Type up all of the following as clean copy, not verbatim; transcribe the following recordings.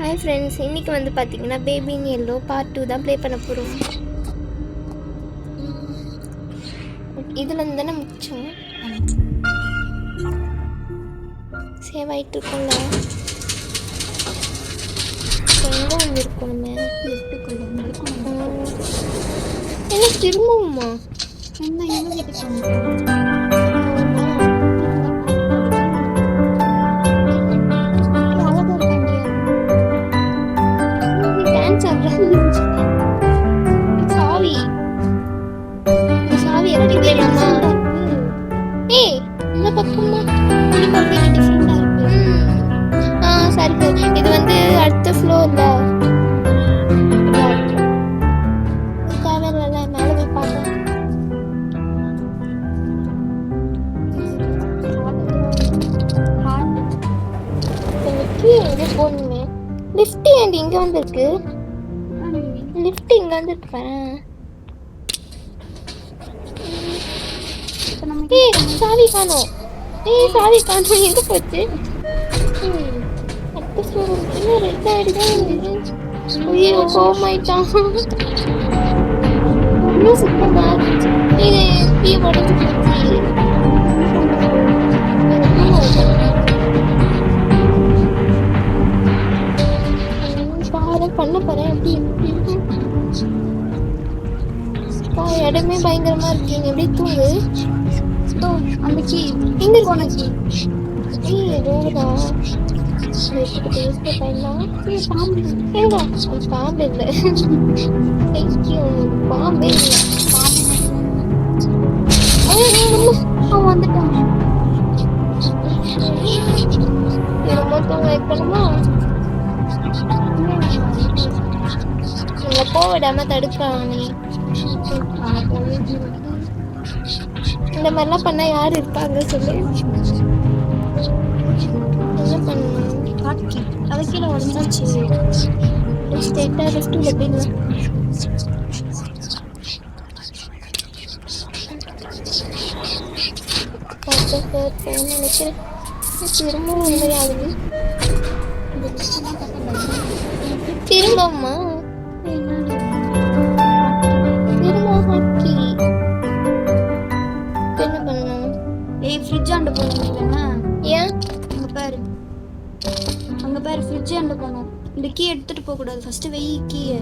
Hi friends, இன்றைக்கி வந்து பார்த்தீங்கன்னா பேபி இன் எல்லோ பார்ட் 2 தான் ப்ளே பண்ண போகிறோம். இதுலேருந்து தானே மிச்சம் சேவ் ஆகிட்டு இருக்கோம்ல. எங்கே வந்துருக்கோம் நம்ம? என்ன திரும்பவுமா? என்ன எங்கள் வீட்டுக்கு சாவி சாவி எப்படி வேணுமா? ஏய், இந்த பக்கமா டிஃப்ரெண்டாக இருக்கு. சரி சரி. இது வந்து அடுத்த ஃப்ளோர்ல தேவையில்ல, மேலே போய் பார்க்கலாம். எங்கே போகணுமே? லிஃப்ட் ஏண்டி இங்கே வந்துருக்கு? லிஃப்ட் இங்கே வந்துருப்பேன். ஏய், சாவி காணோம். சாவி காணோம், எங்கே போச்சு? அடுத்த ஃப்ளோர் இன்னும் ரெட் ஆகிடுதான். ஐயோ, கோமாயிட்டான். இன்னும் சுத்தமா இது டீ உடஞ்சி போச்சு. பண்ண போறேன். இடமே பயங்கரமா இருக்கீங்க. எப்படி தூங்கு. அந்த கீ எங்க போன கீ பாம்பு இல்லை. பாம்பே இல்லை. அவன் வந்துட்டான். ரொம்ப தூங்க வைக்கணுமா? போக விடாம தடுக்கிறானே. இந்த மாதிரிலாம் பண்ணா யார் இருப்பாங்க சொல்லு? என்ன பண்ணணும்? அதை கீழே உடஞ்சாச்சு. ஸ்ட்ரெயிட்டாக ரெஸ்ட் எப்படிங்களா? நினைக்கிறேன் திரும்பவும் உண்மை ஆகுது. திரும்பமா? என்ன பண்ணணும்? ஃப்ரிட்ஜ் ஆண்டு போனீங்கன்னா ஏன் அங்கே பாரு, ஃப்ரிட்ஜ் ஆண்டு போனோம். இந்த கீ எடுத்துட்டு போக கூடாது. ஃபர்ஸ்ட் வெயி கீயை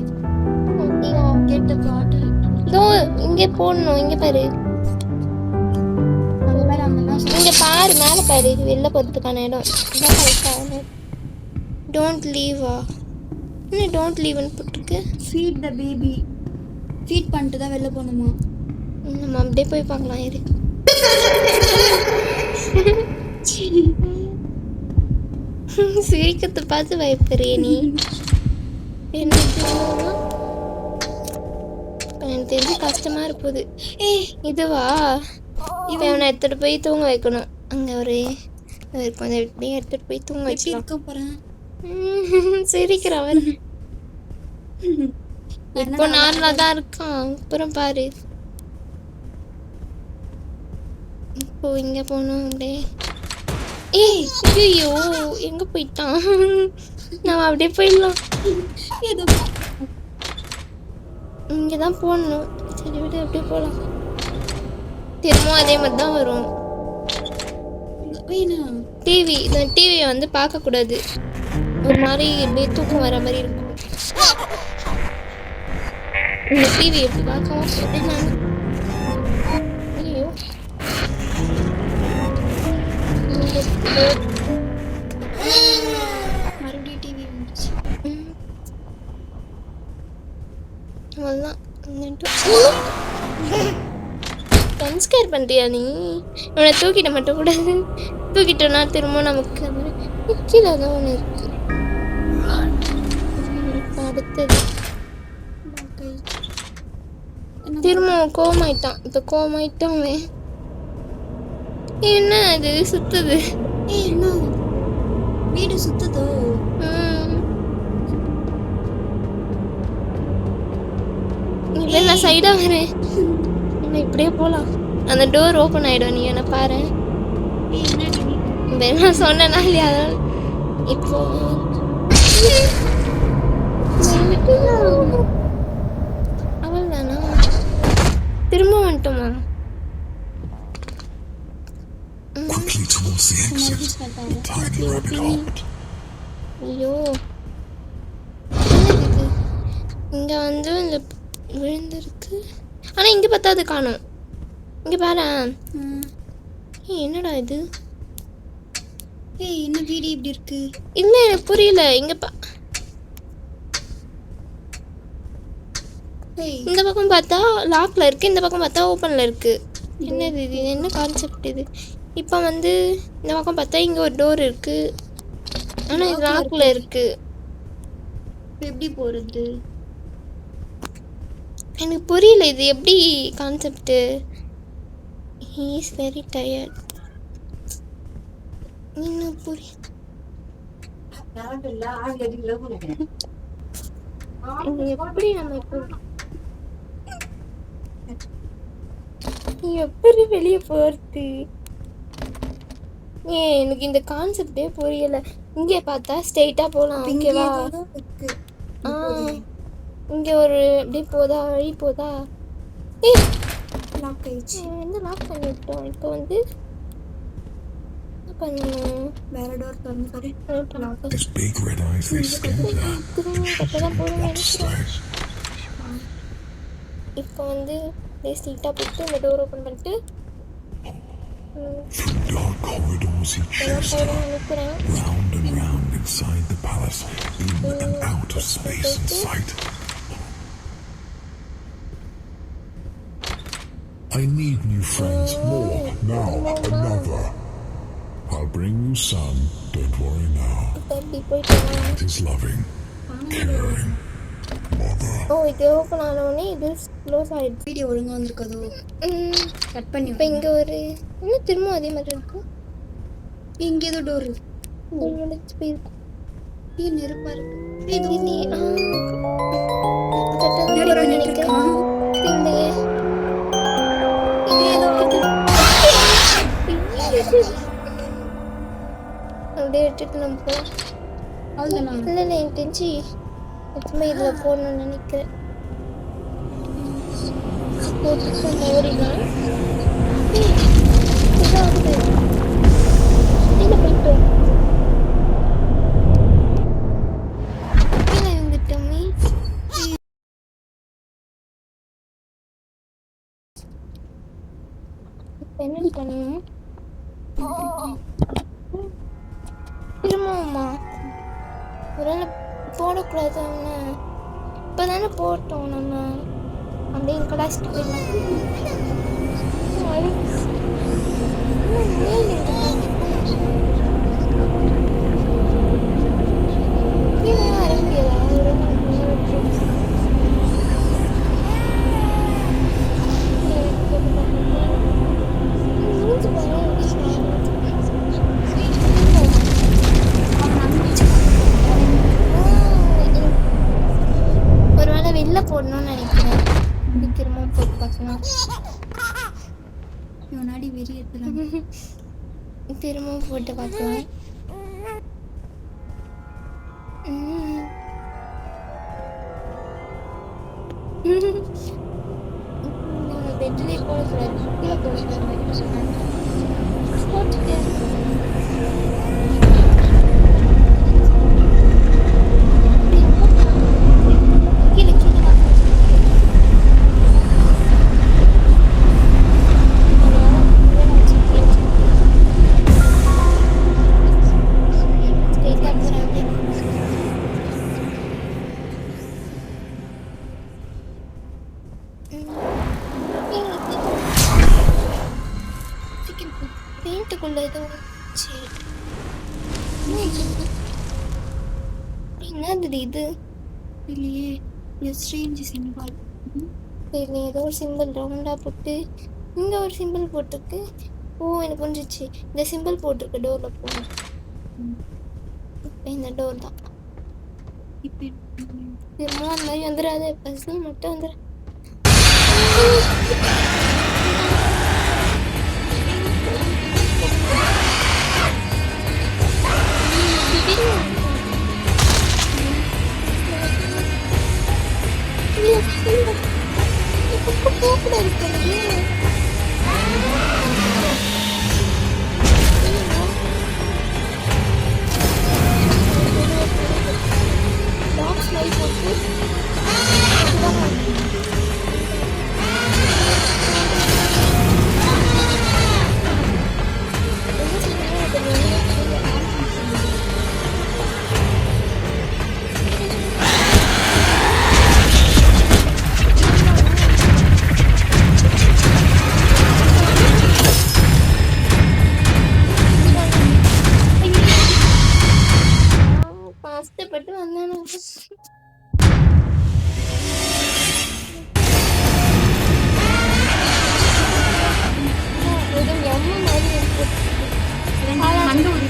கேட்ட பாட்டு இதோ இங்கே போடணும். இங்கே பாரு, அங்கே பாரு, அங்கெல்லாம் இங்கே பாரு, மேலே பாரு. இது வெளில போகிறதுக்கான இடம் இதான் கரெக்டாக. டோன்ட் லீவா? என்ன டோன்ட் லீவ்னு போட்டிருக்கு? Feet the baby. ஃபீட் பண்ணிட்டு தான் வெளில போகணுமா? நம்ம அப்படியே போய் பார்க்கலாம். இரு, சிரிக்கத்தை பார்த்து பயப்படுறிய நீ. என்ன எனக்கு தெரிஞ்சு கஷ்டமா இருப்போது. இதுவா? இவனை எடுத்துட்டு போய் தூங்க வைக்கணும். அங்கே ஒரு கொஞ்சம் இப்படியே எடுத்துட்டு போய் தூங்க வச்சுருக்க போகிறேன். சிரிக்கிறவன் இப்போ நார்மலா தான் இருக்கான். அப்புறம் பாரு, இப்போ இங்க போனோம் அப்படியே. ஐயோ, எங்க போயிட்டான்? நம்ம அப்படியே போயிடலாம். இங்கதான் போடணும். சரி விட அப்படியே போகலாம். திரும்பவும் அதே மாதிரி தான் வரும். டிவி, இந்த டிவியை வந்து பார்க்கக்கூடாது. ஒரு மாதிரி அப்படியே தூக்கம் வர மாதிரி இருக்கும். இந்த டிவி எப்படி பார்க்கவும் சொல்லிட்டு நான் ஐயோ மறுபடியும் டிவி வந்துச்சு. அவ்வளோதான். கன்ஸ்கேர் பண்ணுறியா நீ? இவனை தூக்கிட்ட மட்டும் கூட. தூக்கிட்டோன்னா திரும்ப நமக்கு கீழே தான் ஒன்று இருக்கு. அடுத்தது திரும்ப கோமாயிட்டான். இப்போ கோமாயிட்டான். என்ன அது சுத்துது? என்ன வீடு சுத்துதோ? இல்லை, நான் சைடாக வரேன். என்ன இப்படியே போகலாம். அந்த டோர் ஓப்பன் ஆகிடும். நீ என்ன பாரு. நான் சொன்னேன்னா இல்லையா? இப்போ Tiny rabbit hopped. ஐயோ என்னது இது? இங்க வந்து இந்த விழுந்திருக்கு. ஆனா இங்க பார்த்தா அது காணும். இங்க பாரு. என்னடா இது? ஏய் என்ன வீடு இப்படி இருக்கு? இல்ல எனக்கு புரியல. இங்க ஏய் இந்த பக்கம் பார்த்தா லாக்ல இருக்கு, இந்த பக்கம் பார்த்தா ஓப்பன்ல இருக்கு. என்னது இது? என்ன கான்செப்ட் இது? இப்போ வந்து இந்த பக்கம் பார்த்தா இங்க ஒரு டோர் இருக்கு, ஆனா இது லாக்ல இருக்கு. இப்ப எப்படி போறது? எனக்கு புரியல இது எப்படி concept. He is very tired. இன்னும் புரியல. இது எப்படி நம்ம எப்படி வெளியே போறது? எனக்கு இந்த கான்செப்டே புரியல. இங்கே பார்த்தா ஸ்ட்ரெயிட்டா போகலாம், ஓகேவா? இங்க ஒரு அப்படியே போதா, வழி போதா? லாக் ஆயிடுச்சு. வந்து லாக் பண்ணிட்டோம். இப்போ வந்து என்ன பண்ணணும்? வேற டோர் திறந்து பாரு. His big red eyes, they scanned her. அப்பதான் போகணும்னு What to நினைக்கிறேன். say? இப்போ வந்து அப்படியே ஸ்ட்ரெயிட்டாக போட்டு இந்த டோர் ஓப்பன் பண்ணிட்டு Through dark corridors he chased her, நினைக்கிறேன். round and round inside the palace, in and out of space and sight. I need new friends, more, now, another. I'll bring you some, don't worry now. இப்போ எப்படி போயிட்டு It is loving, caring, mother. ஓ இது open ஆனோடனே இது close ஆகிடுச்சு. Video ஒழுங்கா வந்திருக்கதோ? Cut பண்ணி இப்போ இங்கே ஒரு இன்னும் திரும்ப அதே மாதிரி இருக்கும். இங்க ஏதோ டோர் முடிச்சு போயிருக்கும். நெருப்பா இருக்கு. நினைக்கிறேன். இல்லையே. அப்படியே விட்டுட்டு நம்ம போகலாம். அவ்வளோதான். இல்லை இல்லை எனக்கு தெரிஞ்சு எப்பவுமே இதில் போகணும்னு நினைக்கிறேன். போட்டுட்டு நம்ம ஓடிடலாம். இதாகுது. கீழே போயிட்டோம். கீழே இருந்துட்டோமே. இப்போ என்ன பண்ணணும்? திரும்பவுமா? ஒரு வேளை போடக்கூடாது. அவனை இப்போ தானே போட்டோம் நம்ம. அப்படியே கடாச்சிட்டு போயிடலாம். வர முடியாதா? ஒருவேளை வெளில போடணும்னு நினைக்கிறேன். திரும்பவும் போட்டு பார்க்கலாம். முன்னாடி வெறியத்துல திரும்பவும் போட்டு பார்க்கலாம். நம்ம பெட்லேயே போடக்கூடாது, கீழே போடக்கூடாது. போட்டுட்டு கீழே கீழே பெயிண்ட்டுக்குள்ள ஏதோ சரி என்னது இது? இல்லையே. Strange simple. சரி ஏதோ ஒரு சிம்பிள் ரவுண்டாக போட்டு இங்கே ஒரு சிம்பிள் போட்டிருக்கு. ஓ எனக்கு புரிஞ்சிச்சு. இந்த சிம்பிள் போட்டிருக்கு டோரில் போகணும். இப்போ இந்த டோர் தான். இப்போ திரும்ப அந்த மாதிரி வந்துடாது. பஸ்ஸில் மட்டும் வந்துடு. போகக்கூடாது. கஷ்டப்பட்டு வந்தேன். ஏதோ எம்ம மாதிரி இருக்கு. மண்டை ஒரு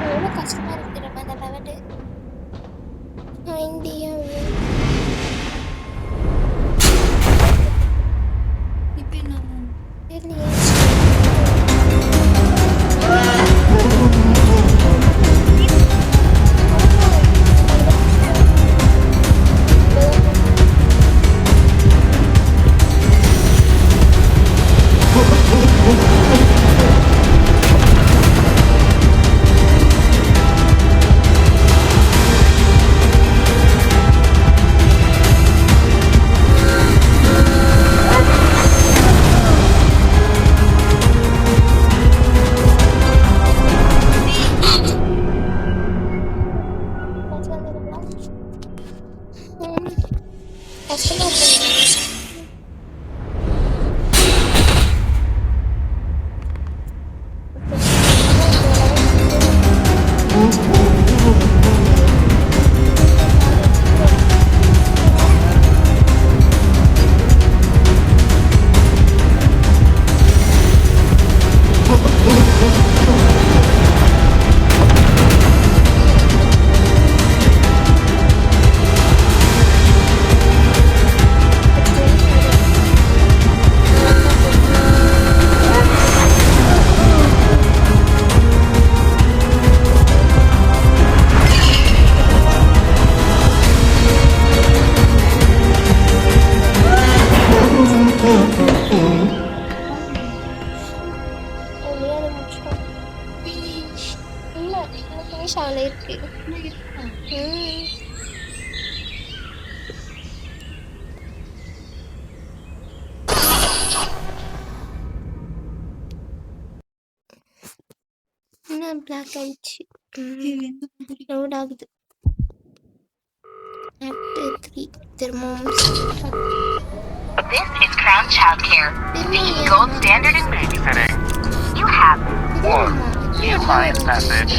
எவ்வளோ கஷ்டமா இருக்கு நம்ம அந்த லெவலு. இந்தியா இப்போ என்ன ஆகும்? தெரியலையே. கஷ்டமா இருக்கு. விளையாட முடிச்சிட்டோம். இல்லை இன்னும் ஃபினிஷ் ஆகல இருக்கு. இன்னும் பிளாக் ஆயிடுச்சு. லோட் ஆகுது. ஆக்ட் 3 திரும்பவும் This is Crown Childcare, the gold standard in babysitting. You have one defiant message.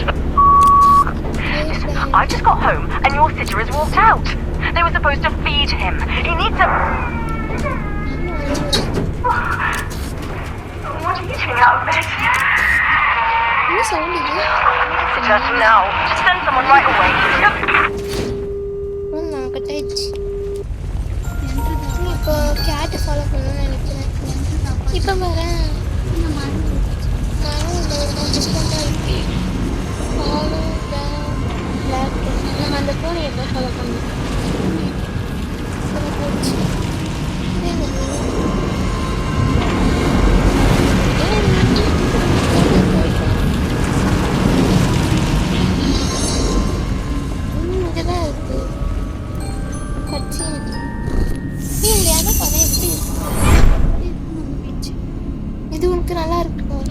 I just got home and your sitter has walked out. They were supposed to feed him. He needs a... What are you doing out of bed? என்ன sound இது? Just now. Send someone right away. நான் cut ஆயிடுச்சு. இப்போ கேட்டை follow பண்ணணும்னு நினைக்கிறேன். இப்போ வரேன். நானும் இந்த ஒரு மாதிரி டிஸ்கவுண்டாக இருக்கு. ஃபாலோ பிளாக் நம்ம அந்த ஃபோனை எப்போ ஃபாலோ பண்ணணும்? சரி போச்சு. இங்கதான் இருக்கு கட்சி. இங்க படம் எப்படி இது உனக்கு நல்லா இருக்கும்.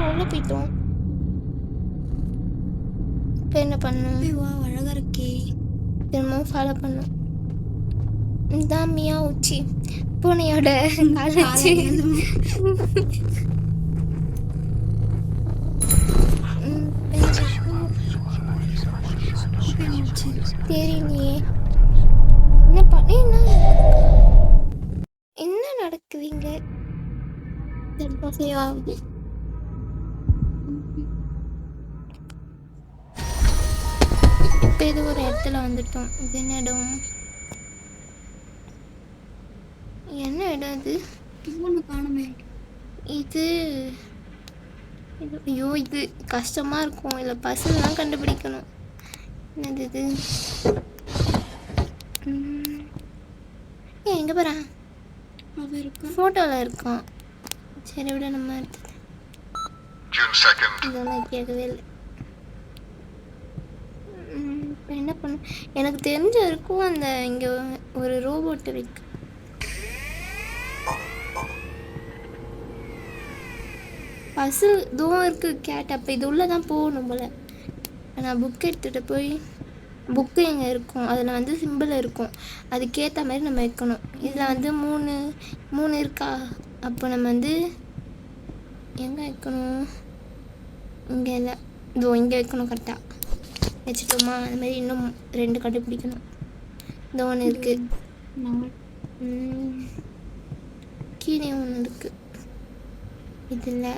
உள்ள போயிட்டோம். இப்போ என்ன பண்ணும்? அழகா இருக்கே. திரும்பவும் ஃபாலோ பண்ணும். இதான் மியா உச்சி பூனையோட காலேஜ். தெரியலையே என்ன பண்ண என்ன நடக்குதுங்க? ஆகுது இப்போ ஏதோ ஒரு இடத்துல வந்துட்டோம். இது என்ன இடம்? என்ன இடம் இது? ஒன்று காணுமே. இது ஐயோ இது கஷ்டமாக இருக்கும். இல்லை பசங்களாம் கண்டுபிடிக்கணும். என்னது இது? ஏன் எங்கே போகிறேன்? அவன் இருக்கா? ஃபோட்டோவில் இருக்கான். சரி விட நம்ம எடுத்து June 2nd. இதெல்லாம் கேட்கவே இல்லை. இப்போ என்ன பண்ண எனக்கு தெரிஞ்ச இருக்கும். அந்த இங்கே ஒரு ரோபோட் இருக்கு. பசில் தூரம் இருக்குது கேட். அப்போ இது உள்ளே தான் போகணும் போல். நான் புக் எடுத்துகிட்டு போய் புக்கு எங்கே இருக்கும் அதில் வந்து சிம்பிள் இருக்கும். அதுக்கேற்ற மாதிரி நம்ம வைக்கணும். இதில் வந்து மூணு இருக்கா? அப்போ நம்ம வந்து எங்கே வைக்கணும்? இங்கே இல்லை, இதோ இங்கே வைக்கணும். கரெக்டாக வச்சுட்டோமா? அது மாதிரி இன்னும் 2 கண்டுபிடிக்கணும். இந்த ஒன்று இருக்குது, கீழே ஒன்று இருக்குது. இது இல்லை,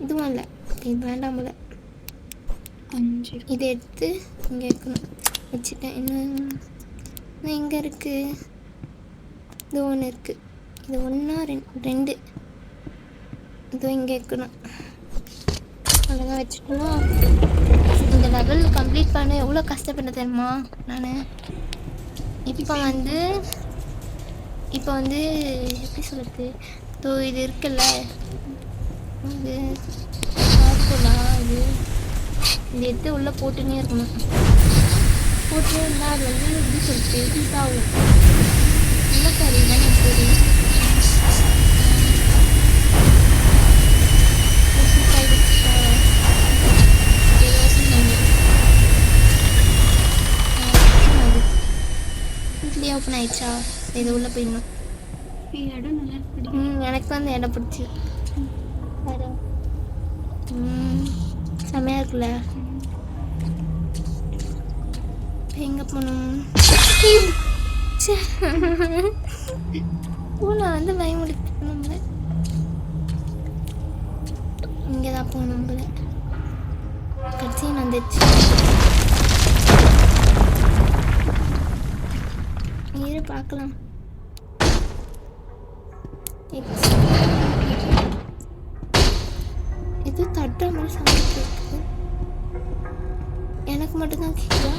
இதுவும் இல்லை. இது வேண்டாம் போல. 5 இதை எடுத்து இங்கே வைக்கணும். வச்சுட்டேன். இன்னும் எங்கே இருக்குது? இது ஒன்று இருக்குது. இது 1 2 இதோ இங்கே வைக்கணும். அவ்வளோதான் வச்சுட்டோம்னா இந்த லெவல் கம்ப்ளீட் பண்ண எவ்வளோ கஷ்டப்பட்ட தெரியுமா நான். இப்போ வந்து எப்படி சொல்கிறது? இது இருக்குல்ல, இது பார்க்கலாம். இது எடுத்து உள்ளே போட்டுன்னே இருக்கணும். போட்டு இருந்தால் அது வந்து எப்படி சொல்லிட்டு ஹீட் ஆகும். நல்ல கறி தானே தெரியும். இட்லியாக ஓப்பன் ஆயிடுச்சா? இது உள்ளே போயிடணும். இடம் நல்லா இருக்கு. எனக்கு தான் அந்த இடம் பிடிச்சி. செம்மையாக இருக்குல்ல? எங்கே போகணும்? நான் வந்து பயமுடிக்கணும். நம்மள இங்கே தான் போகணும். நம்மள கடைசி வந்துச்சு. இரு பார்க்கலாம். இது தட்டுற மாதிரி சமைச்சு இருக்கு. எனக்கு மட்டும்தான் கேட்குதா?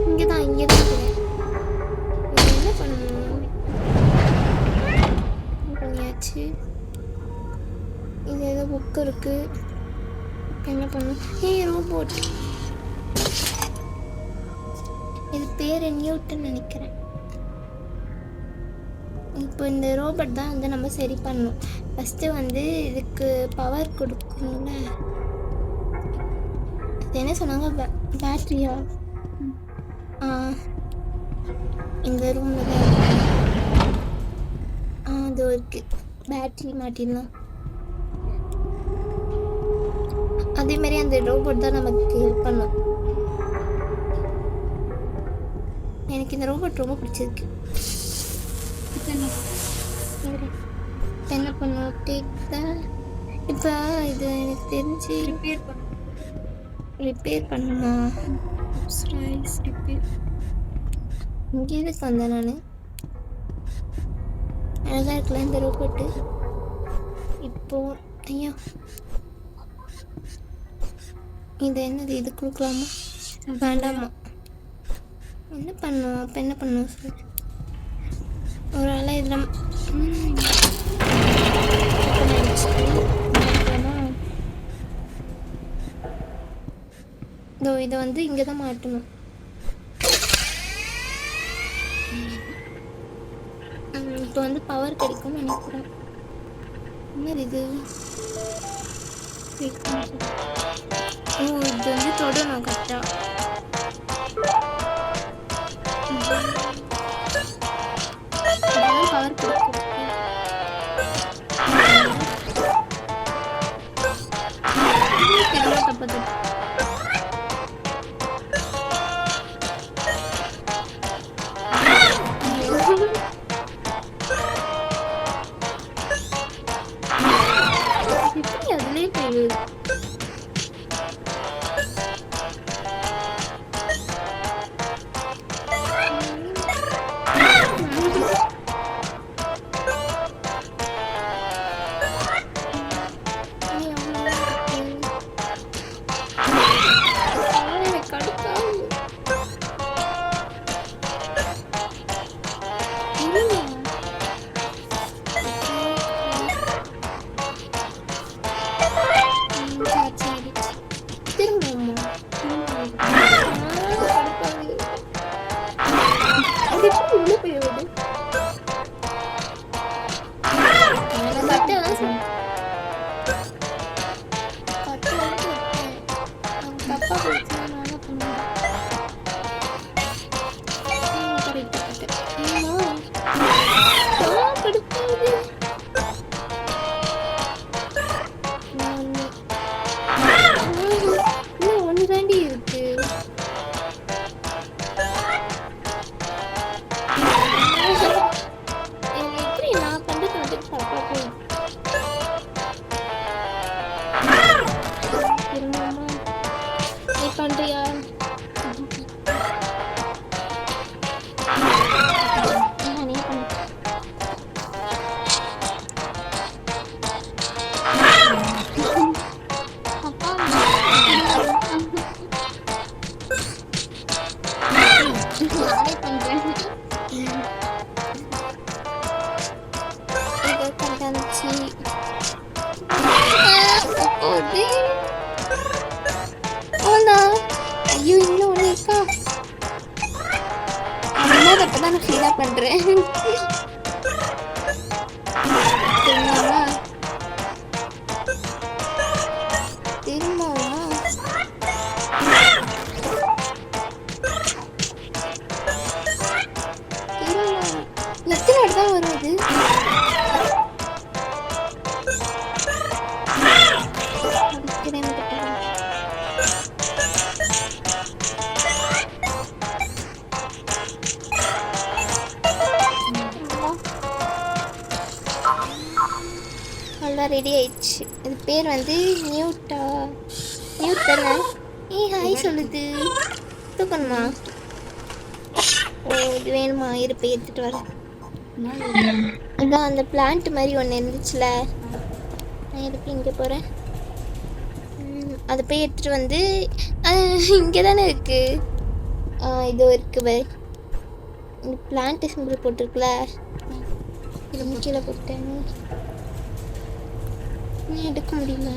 இங்கேதான் என்ன பண்ணணும்? பண்ணியாச்சு. இது ஏதோ புக்கு இருக்கு. என்ன பண்ணணும்? ரோபோட். இது பேர் நியூட்டன் நினைக்கிறேன். இப்போ இந்த ரோபோட் தான் வந்து நம்ம சரி பண்ணணும். ஃபஸ்ட்டு வந்து இதுக்கு பவர் கொடுக்கணும்ல. அது என்ன சொன்னாங்க? பேட்ரியா? இந்த ரூமில் தான் அது இருக்கு. பேட்ரி மாட்டிடலாம். அதேமாரி அந்த ரோபோட் தான் நமக்கு ஹெல்ப் பண்ணும். எனக்கு இந்த ரோபோட் ரொம்ப பிடிச்சிருக்கு. என்ன பண்ணும்? இப்போ இது எனக்கு தெரிஞ்சு ரிப்பேர் பண்ணுமா? இங்கே எதுக்கு வந்தேன் நான்? அழகாக இருக்குல்ல இந்த ரோபோட்டு. இப்போ ஐயா இது என்னது? இது கொடுக்கலாமா வேண்டாமா? என்ன பண்ணுவோம்? அப்போ என்ன பண்ணுவோம் சொல்லு. ஒரு ஆளை இதில் இதோ இதை வந்து இங்கே தான் மாட்டணும். இப்போ வந்து பவர் கிடைக்கும்னு நினைக்கிறேன். என்னது இது? இது வந்து தொடணும் கரெக்டாக. பவர் கொடுக்கும். தப்பு அப்பதான் நான் ஃபீலா பண்றேன். திரும்பவா? திரும்பவா? எத்தனை வாட்டி தான் வரும் இது? அவ்வளோதான் ரெடி ஆயிடுச்சு. இது பேர் வந்து நியூட் தானே? ஹாய் சொல்லுது. தூக்கணுமா? ஓ இது வேணுமா? இருப்பை எடுத்துட்டு வரேன். அதான் அந்த பிளான்ட் மாதிரி ஒன்று இருந்துச்சுல, நான் எதுக்கு இங்கே போகிறேன்? அதை போய் எடுத்துகிட்டு வந்து இங்கே தானே இருக்குது. இதோ இருக்கு பாரு, இந்த பிளான்ட் சிம்பிள் போட்டிருக்குல, இது கீழே போட்டேன். எடுக்க முடியல.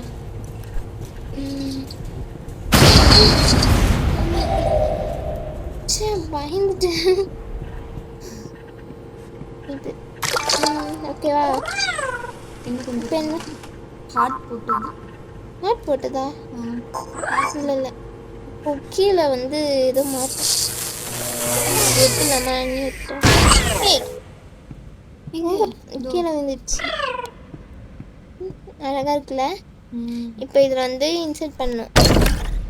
பயந்துட்டேன். இது ஓகேவா? இப்போ என்ன ஹார்ட் போட்டது. ஹார்ட் போட்டதா? இல்லை இல்லை, இப்போ கீழே வந்து ஏதோ மாற்றம் நம்ம கீழே வந்துடுச்சு. அழகாக இருக்குல்ல? இப்போ இதில் வந்து இன்சர்ட் பண்ணணும்.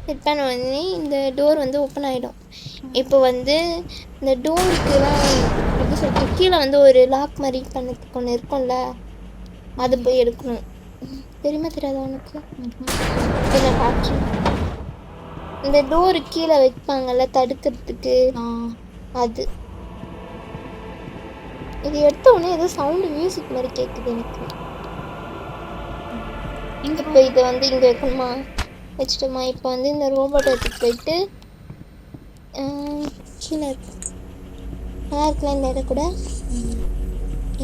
செட் பண்ண உடனே இந்த டோர் வந்து ஓப்பன் ஆகிடும். இப்போ வந்து இந்த டோருக்குலாம் எப்படி சொல்லிட்டு கீழே வந்து ஒரு லாக் மாதிரி பண்ணதுக்கு ஒன்று இருக்கும்ல, அது போய் எடுக்கணும். தெரியுமா தெரியாதா உனக்கு? இதை காட்டுறேன். இந்த டோரு கீழே வைப்பாங்கல்ல தடுக்கிறதுக்கு, அது இது எடுத்த உடனே ஏதோ சவுண்டு மியூசிக் மாதிரி கேட்குது எனக்கு. இப்போ இதை வந்து இங்கே வைக்கணுமா? வச்சுட்டோமா? இப்போ வந்து இந்த ரோபோட்டை எடுத்துகிட்டு போயிட்டு கீழே நல்லா இருக்கலாம் இந்த இடம் கூட.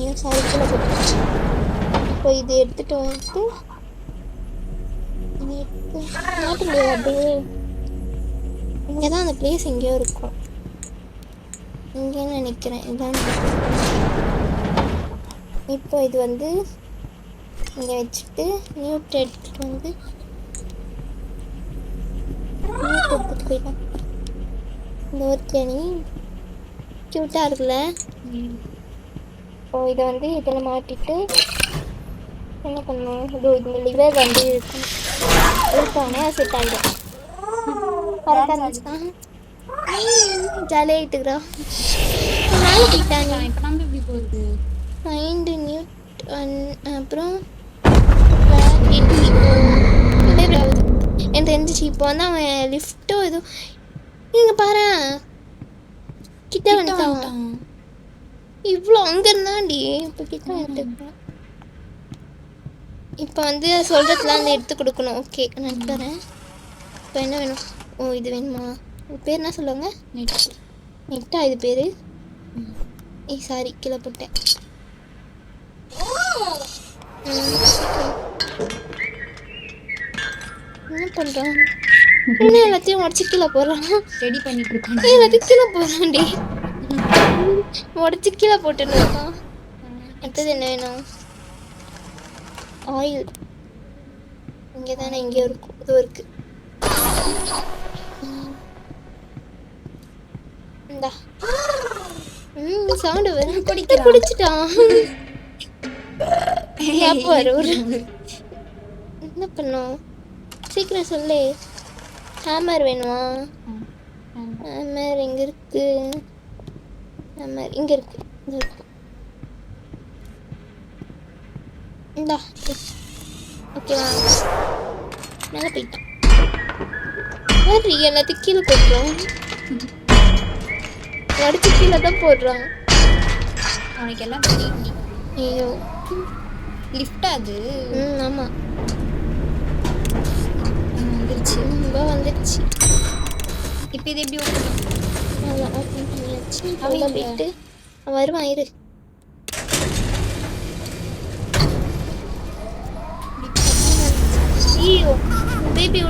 ஏன் சாரி கீழே போட்டுருச்சு. இப்போ இது எடுத்துகிட்டு வந்துட்டு மாட்ட முடியாது. அப்படியே இங்கே தான் அந்த பிளேஸ் எங்கேயோ இருக்கும். இங்கேன்னு நினைக்கிறேன். இதான் இப்போ இது வந்து இங்கே வச்சுட்டு நியூட் எடுத்துகிட்டு வந்து எடுத்துகிட்டு போயிட்டேன். இந்த ஒரு கேணி க்யூட்டாக இருக்குல்ல? இப்போ இதை வந்து இதில் மாட்டிட்டு என்ன பண்ணணும்? இது இந்த லிவர் வந்து இருக்கணும். எடுத்தோடனே அது செட் ஆகிடும். கரெக்டாக இருந்துச்சுன்னா ஜாலியாக ஆகிட்டுக்கிறோம். மேலே போயிட்டாங்க. இப்போ நம்ம எப்படி போகுது? மைண்டு நியூட் அப்புறம் எனக்கு தெரிஞ்சிச்சு. இப்போ வந்து அவன் லிஃப்ட்டோ ஏதோ இங்கே பாரு கிட்ட வந்துட்டான். இவ்வளோ அங்கே இருந்தாண்டி இப்போ கிட்ட வந்துட்டு. இப்போ வந்து சொல்கிறதுலாம் வந்து எடுத்து கொடுக்கணும். ஓகே நான் தரேன். இப்போ என்ன வேணும்? ஓ இது வேணுமா? இது பேர் என்ன சொல்லுவாங்க? நெட்டா இது பேர்? சாரி கீழே போட்டேன். என்ன பண்ணுறான்? இன்னும் எல்லாத்தையும் உடச்சி கீழே போடுறான். ரெடி பண்ணிட்டு இருக்கோம். எல்லாத்தையும் கீழே போடுறான்டி. உடச்சி கீழே போட்டுன்னு இருக்கான். அடுத்தது என்ன வேணும்? ஆயில் இங்கே தானே எங்கேயோ இருக்கும். இதுவும் இருக்கு. இந்தா சவுண்டு வரும். குடிச்சிட்டான். எப்போ வரும்? என்ன பண்ணும்? சீக்கிரம் சொல்லு. ஹேமர் வேணுமா? ஹேமர் எங்கே இருக்கு? ஹேமர் இங்கே இருக்கு. இந்த இருக்கு. இந்தா ஓகேவா? மேலே போயிட்டான். சரி எல்லாத்தையும் கீழே போட்டுறோம். உடச்சி கீழே தான் போடுறான். அவனுக்கு எல்லாம் தெரியும். ஐயோ லிஃப்ட் அது. ஆமாம் வந்துருச்சு. ரொம்ப வந்துடுச்சு. இப்போ இது எப்படி ஓப்பன்? நல்லா ஓப்பன் பண்ணியாச்சு. அவ்வளோ போயிட்டு அவன் வருவான். இரு ஐயோ பேபி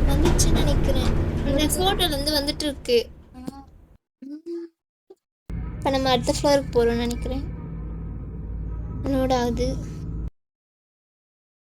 வந்துச்சுன்னு நினைக்கிறேன். இந்த ஃபோட்டோலேருந்து வந்துட்டு இருக்கு. இப்போ நம்ம அடுத்த ஃப்ளோருக்கு போகிறோம்னு நினைக்கிறேன். லோட் ஆகுது.